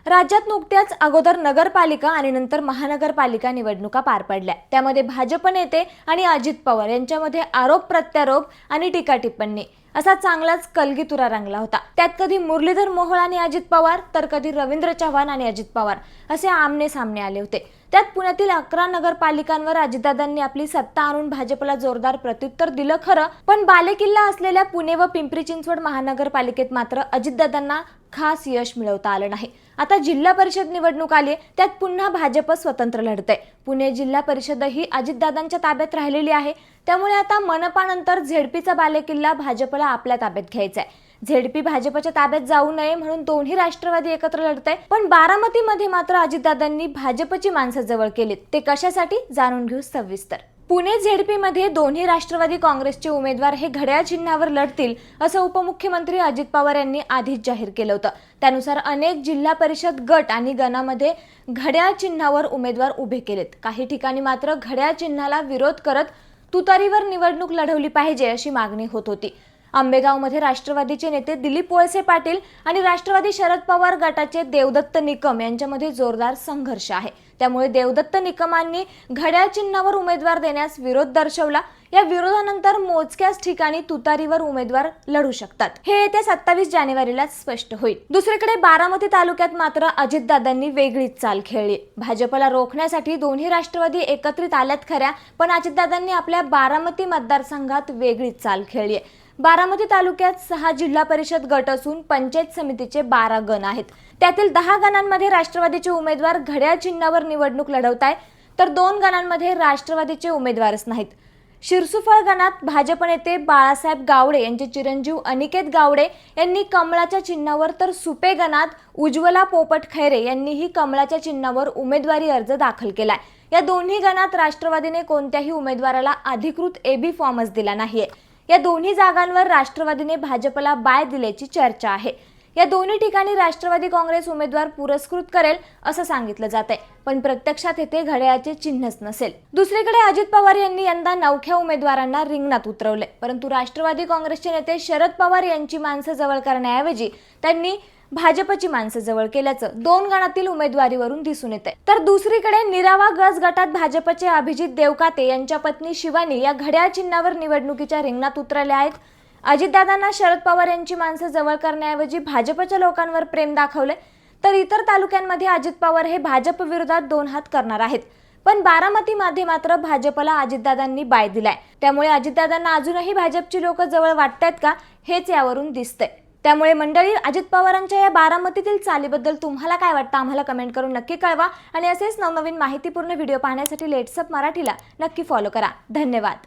राज्यात नुकत्याच अगोदर नगरपालिका आणि नंतर महानगरपालिका निवडणुका पार पडल्या। त्यामध्ये भाजप नेते आणि अजित पवार यांच्यामध्ये आरोप प्रत्यारोप आणि टीका टिप्पणी असा चांगलाच कलगीतुरा रंगला होता। त्यात कधी मुरलीधर मोहोळ आणि अजित पवार तर कधी रवींद्र चव्हाण आणि अजित पवार असे आमने सामने आले होते। त्यात पुण्यातील 11 नगरपालिकांवर अजितदादांनी आपली सत्ता आणून भाजपला जोरदार प्रत्युत्तर दिलं खरं, पण बालेकिल्ला असलेल्या पुणे व पिंपरी चिंचवड महानगरपालिकेत मात्र अजितदादांना खास यश मिळवता आलं नाही। आता जिल्हा परिषद निवडणूक आली, त्यात पुन्हा भाजप स्वतंत्र लढतंय। पुणे जिल्हा परिषद ही अजितदादांच्या ताब्यात राहिलेली आहे, त्यामुळे आता मनपानंतर झेडपीचा बालेकिल्ला भाजपला आपल्या ताब्यात घ्यायचा आहे। झेडपी भाजपच्या ताब्यात जाऊ नये म्हणून दोन्ही राष्ट्रवादी एकत्र लढतंय, पण बारामतीमध्ये मात्र अजितदादांनी भाजपची माणसं जवळ केलीत। ते कशासाठी जाणून घेऊ सविस्तर। पुणे झेडपी मध्ये दोन्ही राष्ट्रवादी काँग्रेसचे उमेदवार हे घड्याळ चिन्हावर लढतील असं उपमुख्यमंत्री अजित पवार यांनी आधीच जाहीर केलं होतं। त्यानुसार अनेक जिल्हा परिषद गट आणि गणामध्ये घड्याळ चिन्हावर उमेदवार उभे केलेत। काही ठिकाणी मात्र घड्याळ चिन्हाला विरोध करत तुतारीवर निवडणूक लढवली पाहिजे अशी मागणी होत होती। आंबेगावमध्ये राष्ट्रवादीचे नेते दिलीप वळसे पाटील आणि राष्ट्रवादी शरद पवार गटाचे देवदत्त निकम यांच्यामध्ये जोरदार संघर्ष आहे। त्यामुळे देवदत्त निकमांनी घड्याळ चिन्हावर उमेदवार देण्यास विरोध दर्शवला। या विरोधानंतर मोजक्याच ठिकाणी तुतारीवर उमेदवार लढू शकतात, हे येत्या 27 जानेवारीला स्पष्ट होईल। दुसरीकडे बारामती तालुक्यात मात्र अजितदादांनी वेगळीच चाल खेळली। भाजपला रोखण्यासाठी दोन्ही राष्ट्रवादी एकत्रित आल्यात खऱ्या, पण अजितदादांनी आपल्या बारामती मतदारसंघात वेगळीच चाल खेळली आहे। बारामती तालुक्यात 6 जिल्हा परिषद गट असून पंचायत समितीचे 12 गण आहेत। त्यातील 10 गणांमध्ये राष्ट्रवादीचे उमेदवार घड्याळ चिन्हावर निवडणूक लढवतायत, तर 2 गणांमध्ये राष्ट्रवादीचे उमेदवारच नाहीत। शिरसुफळ गणात भाजप नेते बाळासाहेब गावडे यांचे चिरंजीव अनिकेत गावडे यांनी कमळाच्या चिन्हावर, तर सुपे गणात उज्ज्वला पोपट खैरे यांनीही कमळाच्या चिन्हावर उमेदवारी अर्ज दाखल केलाय। या दोन्ही गणात राष्ट्रवादीने कोणत्याही उमेदवाराला अधिकृत एबी फॉर्मच दिला नाहीये। या दोन्ही जागांवर राष्ट्रवादीने भाजपला बाय दिल्याची चर्चा आहे। या दोन्ही ठिकाणी राष्ट्रवादी काँग्रेस उमेदवार पुरस्कृत करेल असं सांगितलं जातंय, पण प्रत्यक्षात येथे घड्याळाचे चिन्हच नसेल। दुसरीकडे अजित पवार यांनी यंदा नवख्या उमेदवारांना रिंगणात उतरवले, परंतु राष्ट्रवादी काँग्रेसचे नेते शरद पवार यांची माणसं जवळ करण्याऐवजी त्यांनी भाजपची माणसं जवळ केल्याचं 2 गणातील उमेदवारीवरून दिसून येते। तर दुसरीकडे निरावा गज गटात भाजपचे अभिजित देवकाते यांच्या पत्नी शिवानी या घड्याळ चिन्हावर निवडणुकीच्या रिंगणात उतरल्या आहेत। अजितदादांना शरद पवार यांची माणसं जवळ करण्याऐवजी भाजपच्या लोकांवर प्रेम दाखवले, तर इतर तालुक्यांमध्ये अजित पवार हे भाजप विरोधात 2 हात करणार आहेत। पण बारामतीमध्ये मात्र भाजपला अजितदादांनी बाय दिलाय, त्यामुळे अजितदादांना अजूनही भाजपची लोक जवळ वाटतायत का, हेच यावरून दिसतंय। त्यामुळे मंडळी, अजित पवारांच्या या बारामतीतील चालीबद्दल तुम्हाला काय वाटतं आम्हाला कमेंट करून नक्की कळवा, आणि असेच नवनवीन माहितीपूर्ण व्हिडिओ पाहण्यासाठी लेट्सअप मराठीला नक्की फॉलो करा। धन्यवाद।